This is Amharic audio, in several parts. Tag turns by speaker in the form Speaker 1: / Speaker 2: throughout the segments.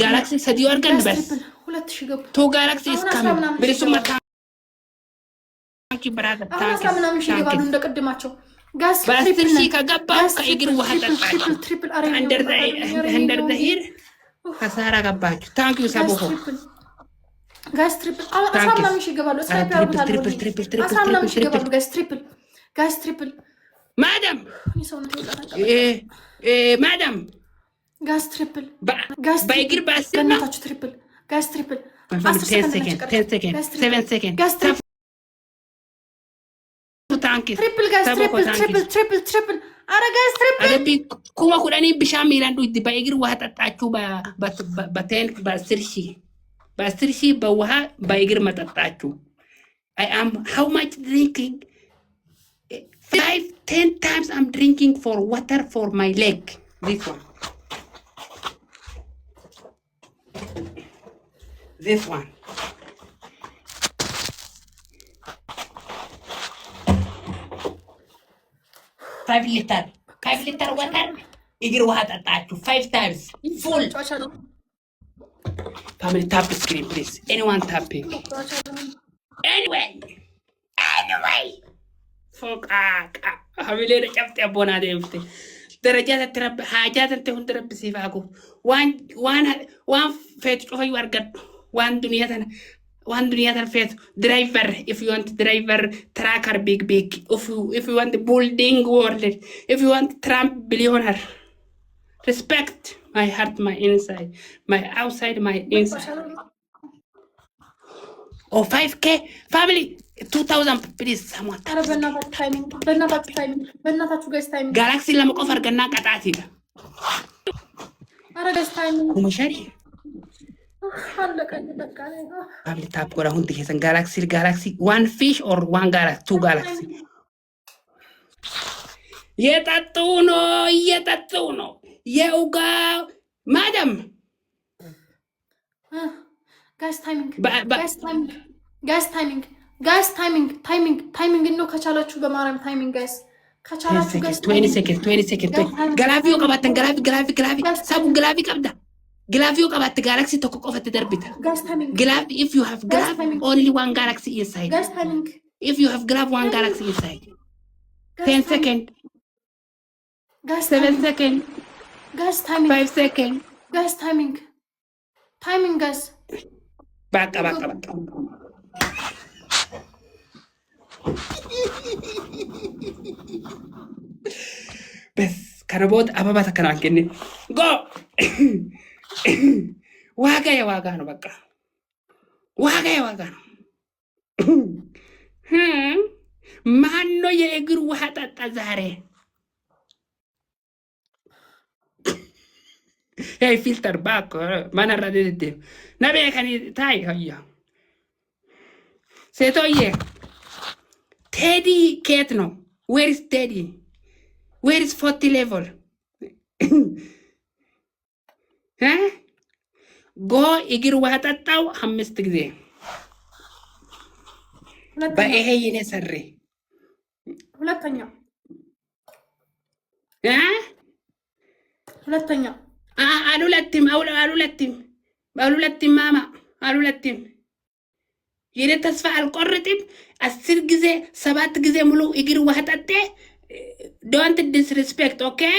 Speaker 1: ጋላክሲ ሰዲዮ አርገን በስ
Speaker 2: ሁለት ሺህ ገቡ
Speaker 1: ቶ ጋላክሲ እስካም በለሱማ ታንኪ ብራዘር ታንኪ
Speaker 2: ምናምን ሺህ ገባሉ እንደቀድማቸው ጋስ
Speaker 1: በአስር ሺህ ከገባው ከእግር ውሃ ጠጣችሁ እንደር ዘሂር ከሳራ ገባችሁ ታንኪ ሰቦሆ
Speaker 2: ጋስ ትሪፕል አስራ ምናምን ሺህ ገባሉ ስካይፕ ያርጉታል አስራ ምናምን ሺህ ገባሉ ጋስ ትሪፕል ማዳም
Speaker 1: ማዳም
Speaker 2: ጋስ ትሪፕል
Speaker 1: በእግር በአስር ነው
Speaker 2: ትሪፕል ጋስ ትሪፕል
Speaker 1: 10 seconds 10 seconds 7 seconds
Speaker 2: ጋስ ትሪፕል ጋስ ትሪፕል አረ ጋስ ትሪፕል
Speaker 1: አረቢ ኩማ ኩዳኒ ብሻም ይላንዱ በእግር ውሃ ጠጣችሁ በቴን በአስር ሺህ በውሃ በእግር መጠጣችሁ I am how much drinking 5-10 times I'm drinking for water for my leg this one 5 liter water እግር ውሃ ጠጣችሁ 5 times full family tap the screen please anyone tapping anyway فوق حبيلي رجعت ابونا ديفت درجات ترب حاجات انت هون ترب سيفاكو وان فيت شوفي ورقد وان دنيا فيت driver if you want driver tracker big if you want the building world if you want Trump billionaire respect my heart my inside my outside my inside or 5k family 2000 please someone
Speaker 2: በእናታችሁ ጋይስ ታይሚንግ
Speaker 1: ጋላክሲ ለመቆፈር ገና ቀጣቲ
Speaker 2: አረ ጋይስ ታይሚንግ
Speaker 1: ኩመሸሪ
Speaker 2: አለቀኝ በቃ
Speaker 1: family tap ጎራ ሁን ትከሰን ጋላክሲ one fish or one galaxy two galaxy የጠጡ ነው የኡጋ ማዳም
Speaker 2: ጋይስ ታይሚንግ ነው ከቻላችሁ በማርያም ታይሚንግ ጋይስ ከቻላችሁ ጋይስ
Speaker 1: 20 seconds ገላፊዮ ቀባተን ገላፊ ሳቡ ገላፊ ቀብዳ ገላፊዮ ቀባት ጋላክሲ ተቆቆፈት ደርቢታ ገላፊ if you have glove only one galaxy inside
Speaker 2: ጋይስ ታይሚንግ
Speaker 1: if you have glove one galaxy inside 10 seconds
Speaker 2: ጋይስ
Speaker 1: 7 seconds
Speaker 2: ጋይስ ታይሚንግ
Speaker 1: 5 seconds
Speaker 2: ጋይስ ታይሚንግ ጋይስ
Speaker 1: ባቃ بس كربوت أبا تكران كني go واقع نو بقى واقع ما إنه يجر واحد تزهره هاي فلتر باك ما نرد ده نبي كني تاي هيا سيتويه Teddy Ketno, where is Teddy? Where is 40 level? Huh? Go igir wahatataw 5 ጊዜ በይሄ የኔ ሰሪ
Speaker 2: ሁለተኛ
Speaker 1: አሉለትም ማማ አሉለትም የኔ ተስፋ አልቆርጥም 10 ጊዜ 7 ጊዜ ሙሉ እግር ውሃ ጠጤ don't disrespect okay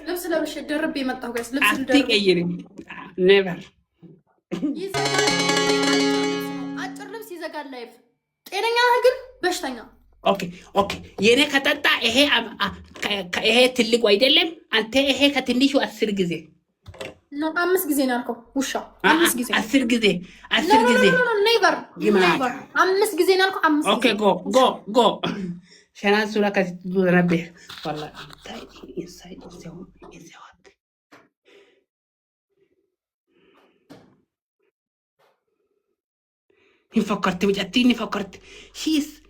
Speaker 2: ልብስ ለብሼ ደርቤ የመጣሁ ጋይስ ልብስ
Speaker 1: አትቀይሪም never
Speaker 2: አጭር ልብስ ይዘጋል ላይፍ ጤነኛ ግን በሽተኛ
Speaker 1: ኦኬ የኔ ከጠጣ ይሄ ትልቁ አይደለም አንተ ይሄ ከትንሹ 10 ጊዜ
Speaker 2: ነው 5 ጊዜ ነው ያልከው ውሻ 5 ጊዜ
Speaker 1: 10 ጊዜ
Speaker 2: ኔቨር 5 ጊዜ ነው ያልከው 5
Speaker 1: ኦኬ ጎ ሸናን ሱራ ከትዱ ረቤ والله inside فكرت شيس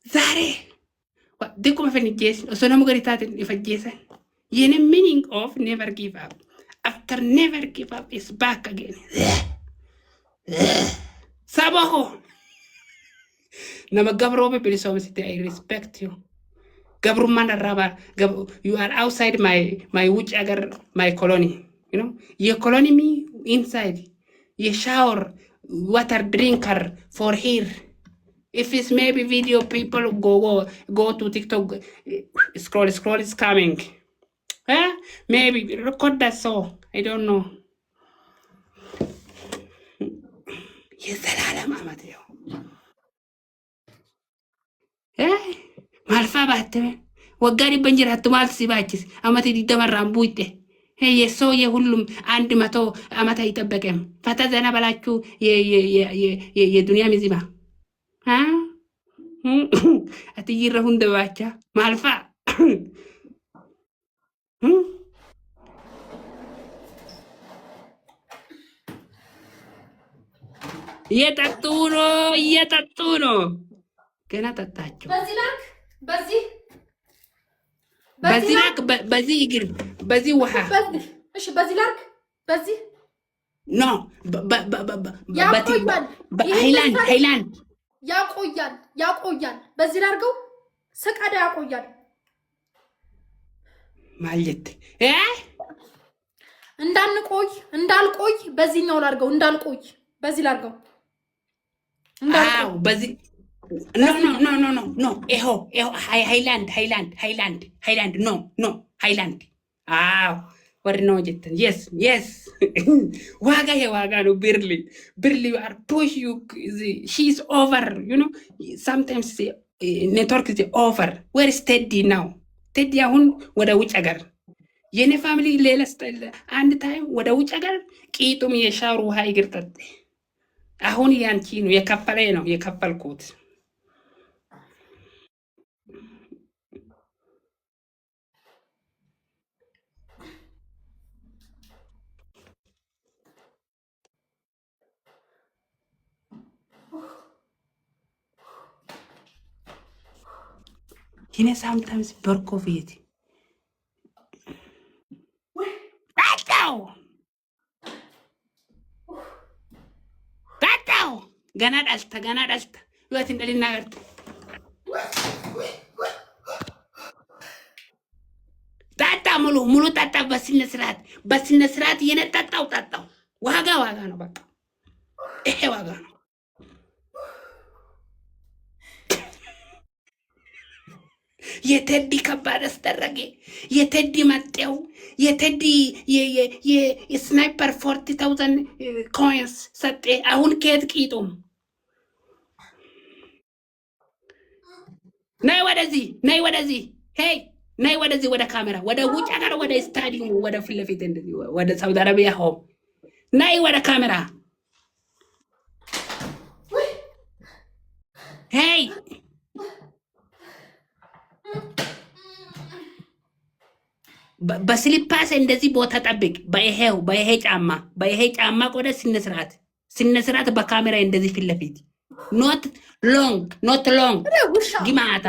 Speaker 1: زاري ديكم في الجيش وسنة مغريتات في الجيش meaning of never give up after never give up is back again. Sabaho. Nama Gabrobe Bilisomity, I respect you. Gabrumana Raba, you are outside my whichever my colony. You know, you colony me inside. You shower, water drinker for here. If it's maybe video, people go to TikTok, scroll is coming. Huh? Maybe record that song. I don't know. የዘላለም አመት ይኸው ማልፋ ባትመ ወጋሪ በንጀራት ማልት ሲባችስ አመት ዲደመራም ቡይጤ የሰው የሁሉም 100 አመት አይጠበቅም። ፈታ ዘና በላችሁ የዱንያ ሚዚማ አትይረሁ እንደባቻ ማልፋ እየጠጡ ነው። ገና ጠጣችሁ። በዚህ ላክ በዚህ እግር በዚህ ውሃ
Speaker 2: እሺ፣ በዚህ ላክ በዚህ
Speaker 1: ኖ ሃይላንድ
Speaker 2: ያቆያል። በዚህ ላርገው ሰቀዳ ያቆያል
Speaker 1: ማለት
Speaker 2: እንዳልቆይ በዚህኛው ላርገው እንዳልቆይ በዚህ ላርገው
Speaker 1: አው በዚህ ኖ ይሄ ሃይላንድ ኖ ሃይላንድ አው ወር ነው ጀተን yes ዋጋ ነው ብርሊ are push you she's over you know sometimes network is over where is Teddy now Teddy አሁን ወደ ውጭ ሀገር የኔ ፋሚሊ ሌላስ አንድ ታይም ወደ ውጭ ሀገር ቂጡም የሻሩ ውሃ ይግር ጠጥ አሁን ያንቺ ነው የከፈልኩት you know sometimes berkoviet ገና ዳልታ ህይወት እንደልናገር ጣጣ ሙሉ ጣጣ በስነ ስርዓት የነጣጣው ዋጋ ነው። በቃ ይሄ ዋጋ ነው። የቴዲ ከባድ አስደረገ። የቴዲ መጤው የቴዲ የስናይፐር 40,000 ኮይንስ ሰጤ። አሁን ከየት ቂጡም ነይ ወደዚህ ሄይ ነይ ወደዚህ ወደ ካሜራ ወደ ውጭ ሀገር ወደ ስታዲየም ወደ ፊት ለፊት እንደዚህ ወደ ሳውዲ አረቢያ ሆም ነይ ወደ ካሜራ ሄይ በስሊፓስ እንደዚህ ቦታ ጠብቅ። በይሄ ጫማ ቆደ ስነስርዓት በካሜራ እንደዚህ ፊት ለፊት ኖት ሎንግ ግማታ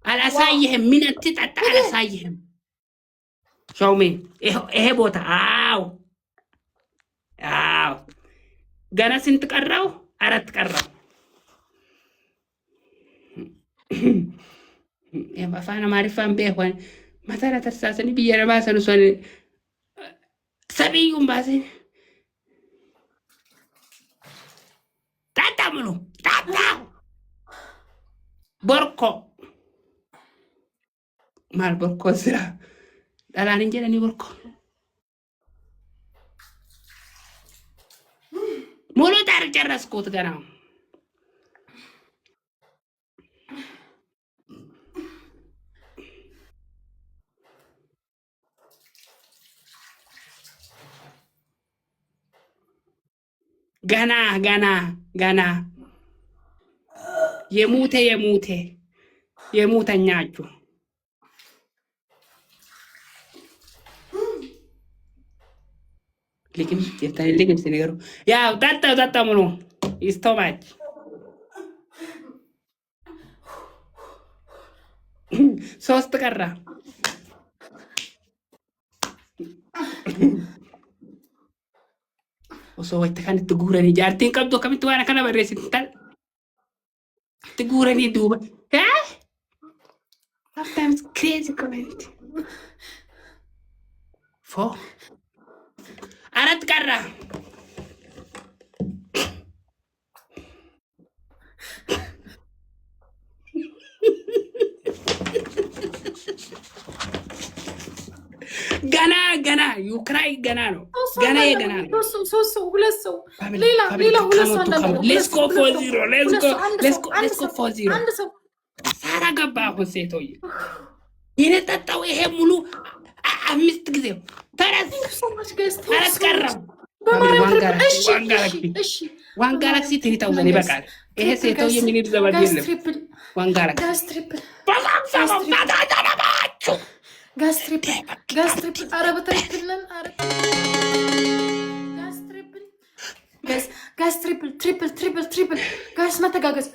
Speaker 1: አላሳይህም። ምን አትጠጣ አላሳይህም። ሾሜ ይሄ ቦታ አው ገና ስንት ቀራው? 4 ቀራው። የባፋና ማሪፋን በሆነ ማታራ ተርሳሰኒ ቢየረባ ሰንሶን ሰቢዩም ባሴ ታጣምሉ ቦርኮ ማል ቦርኮ ስራ ዳላን እንጀለኒ ቦርኮ ሙሉ ታር ጨረስኩት ገና ገና የሙተኛችሁ ልግም ሲነገሩ ያው ጠጣ ሙሉ ይስተማች ሶስት ቀራ osoo wayta kanatti guuranii jaartiin qabdu akkamitti waan kana barreessiti tal itti guuranii duuba sometimes crazy comment fo arat qarra ገና ዩክራይ ገና ነው ገና የገና ነው
Speaker 2: ሁለት ሰው ሌላ ሁለት ሰው አንዳንድ
Speaker 1: let's go for zero let's go for zero
Speaker 2: አንድ ሰው
Speaker 1: ሳራ ገባ አሁን ሴቶዬ የነጠጣው ይሄ ሙሉ 5 ጊዜ ተረስ ቀረው ዋን ጋላክሲ 3000 ይበቃል ይሄ ሴቶዬ ምን ይዘባል የለም ዋን ጋላክሲ
Speaker 2: ጋስ ትሪፕል ኧረ በትሪፕልን ኧረ ጋስ ትሪፕል ጋስ መተጋገዝ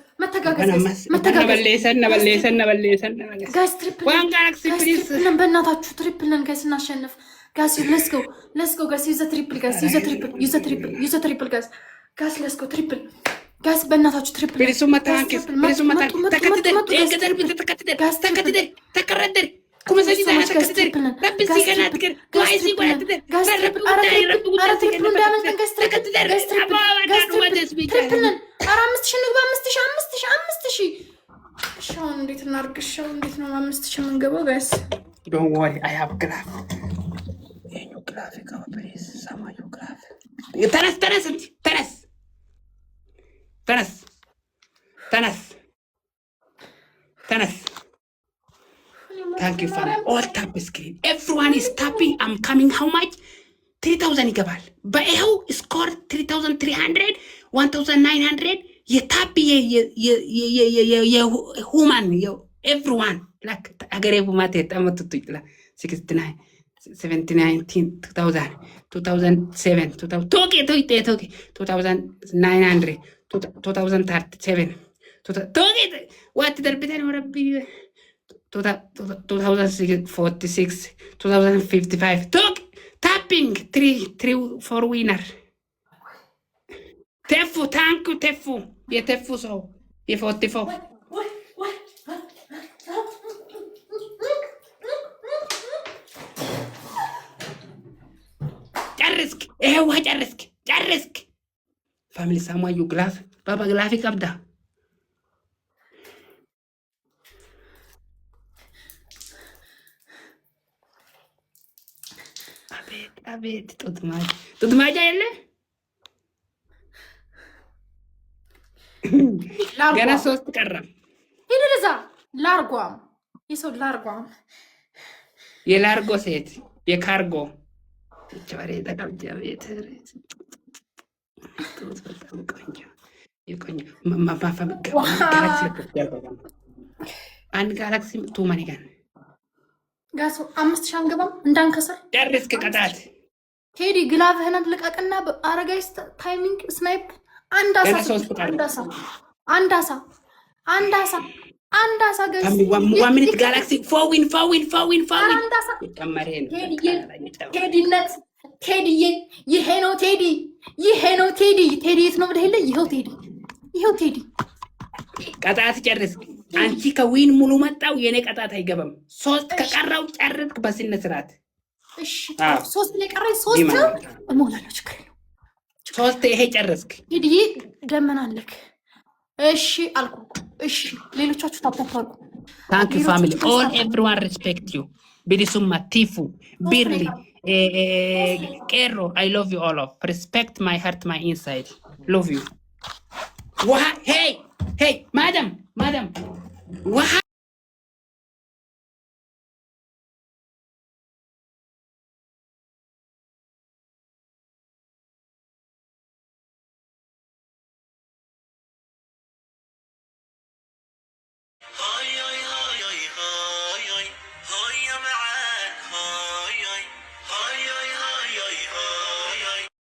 Speaker 2: ጋስ ትሪፕልን በእናታችሁ ትሪፕልን ጋስ እናሸንፍ ጋስ ሌትስ ጎ ጋስ ዩዘ ትሪፕል ጋስ ዩዘ ትሪፕል ጋስ ሌትስ ጎ ትሪፕል ጋስ በእናታችሁ ትሪፕል
Speaker 1: ተከረደር Come sei stata rappi si canat guai si guarda Don't worry, I have graph. New graphic of please, some new graphic. Tanas. Thank you, Father. All tap screen. Everyone is tapping. I'm coming. How much? 3,000 ይገባል። በይኸው ስኮር 3,300 1,900 የታፕ የሁማን ኤቭሪዋን ላክ አገሬ ቡማት የጣመቱት ይጥላ 69 79 2000 2007 ቶኬ 2900 2037 ቶኬ ዋት ደርብተን ወረብ 2046 2055 talk tapping 3 for winner tefu thank you tefu ye tefu so ye 44 ጨርስክ family sama you graph baba graphic abda አቤት ጡት ማጃ የለ ገና 3 ቀረ
Speaker 2: ይደረዛ ላርጓም ይሰው ላርጓም
Speaker 1: የላርጎ ሴት የካርጎ ቻሬ ተቀምጫ ቤት ጡት በጣም ቆንጆ የቆንጆ ማፋፋ ጋላክሲ አንድ ጋላክሲ ቱማኒ ጋር ጋሶ 5000 አንገባም እንዳንከሰር ደርስክ ቀጣት
Speaker 2: ቴዲ ግላቭህን አጥልቀቅና አረጋይስ ታይሚንግ ስናይፕ አንዳሳ ጋይስ
Speaker 1: one minute galaxy forwin
Speaker 2: ቴዲነት ቴዲዬ ይሄ ነው ቴዲ ቴዲ የት ነው ብለህ ይሄው ቴዲ
Speaker 1: ቀጣት ጨርስክ አንቺ ከዊን ሙሉ መጣው የኔ ቀጣት አይገባም 3 ከቀራው ጨርክ በስነ ስርዓት
Speaker 2: እሺ 3 ላይ ቀረኝ 3 እሞላለሁ ችግር የለው
Speaker 1: 3 ይሄ ጨርስክ
Speaker 2: ሂዲ ደመናልክ እሺ አልኩ እሺ ሌሎቻችሁ ታጣጣሉ
Speaker 1: thank you family all everyone respect you ቢዲሱማ ቲፉ ቢርሊ Kero, I love you all of respect my heart my inside love you hey madam ውሃ